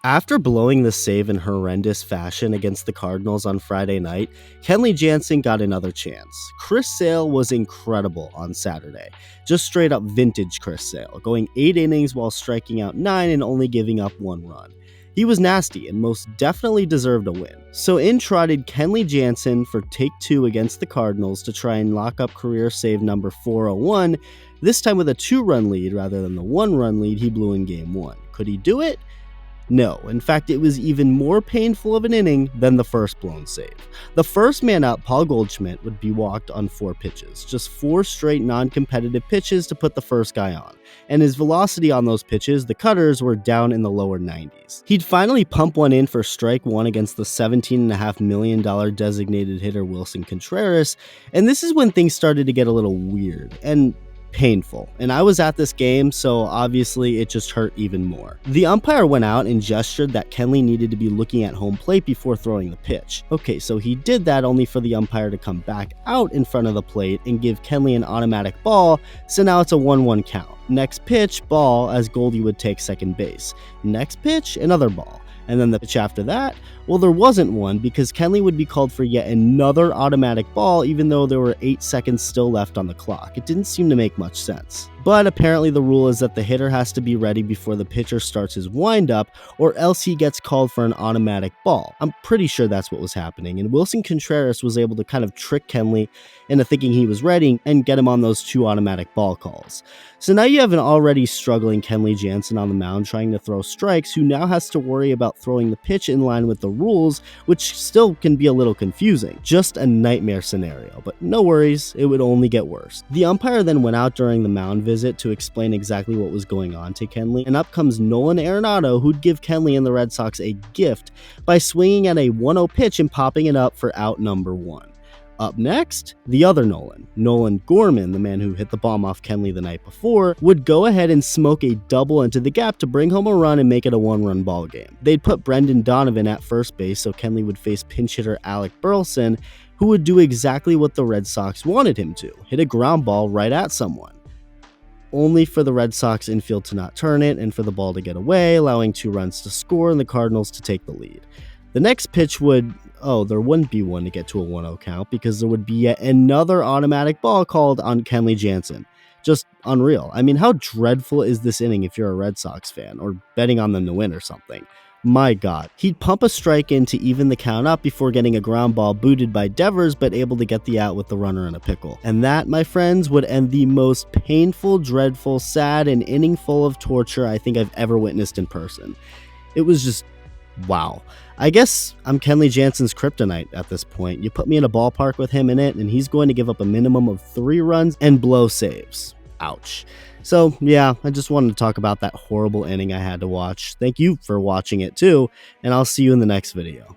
After blowing the save in horrendous fashion against the Cardinals on Friday night, Kenley Jansen got another chance. Chris Sale was incredible on Saturday. Just straight up vintage Chris Sale, going 8 innings while striking out 9 and only giving up 1 run. He was nasty and most definitely deserved a win. So in trotted Kenley Jansen for take 2 against the Cardinals to try and lock up career save number 401, this time with a 2-run lead rather than the 1-run lead he blew in game 1. Could he do it? No, in fact, it was even more painful of an inning than the first blown save. The first man up, Paul Goldschmidt, would be walked on 4 pitches, just 4 straight non-competitive pitches to put the first guy on, and his velocity on those pitches, the cutters, were down in the lower 90s. He'd finally pump one in for strike 1 against the $17.5 million designated hitter Wilson Contreras, and this is when things started to get a little weird, and painful. And I was at this game, so obviously it just hurt even more. The umpire went out and gestured that Kenley needed to be looking at home plate before throwing the pitch. Okay, so he did that only for the umpire to come back out in front of the plate and give Kenley an automatic ball, so now it's a 1-1 count. Next pitch, ball, as Goldie would take second base. Next pitch, another ball. And then the pitch after that, well, there wasn't one because Kenley would be called for yet another automatic ball even though there were 8 seconds still left on the clock. It didn't seem to make much sense. But apparently the rule is that the hitter has to be ready before the pitcher starts his windup or else he gets called for an automatic ball. I'm pretty sure that's what was happening, and Wilson Contreras was able to kind of trick Kenley into thinking he was ready and get him on those 2 automatic ball calls. So now you have an already struggling Kenley Jansen on the mound trying to throw strikes who now has to worry about throwing the pitch in line with the rules, which still can be a little confusing. Just a nightmare scenario, but no worries, it would only get worse. The umpire then went out during the mound visit to explain exactly what was going on to Kenley, and up comes Nolan Arenado, who'd give Kenley and the Red Sox a gift by swinging at a 1-0 pitch and popping it up for out number 1. Up next, the other Nolan Gorman, the man who hit the bomb off Kenley the night before, would go ahead and smoke a double into the gap to bring home a run and make it a 1-run ball game. They'd put Brendan Donovan at first base so Kenley would face pinch hitter Alec Burleson, who would do exactly what the Red Sox wanted him to, hit a ground ball right at someone. Only for the Red Sox infield to not turn it and for the ball to get away, allowing 2 runs to score and the Cardinals to take the lead. The next pitch would, there wouldn't be one to get to a 1-0 count because there would be yet another automatic ball called on Kenley Jansen. Just unreal. I mean, how dreadful is this inning if you're a Red Sox fan or betting on them to win or something? My God. He'd pump a strike in to even the count up before getting a ground ball booted by Devers, but able to get the out with the runner in a pickle. And that, my friends, would end the most painful, dreadful, sad, and inning full of torture I think I've ever witnessed in person. It was just wow. I guess I'm Kenley Jansen's kryptonite at this point. You put me in a ballpark with him in it, and he's going to give up a minimum of 3 runs and blow saves. Ouch. So yeah, I just wanted to talk about that horrible inning I had to watch. Thank you for watching it too, and I'll see you in the next video.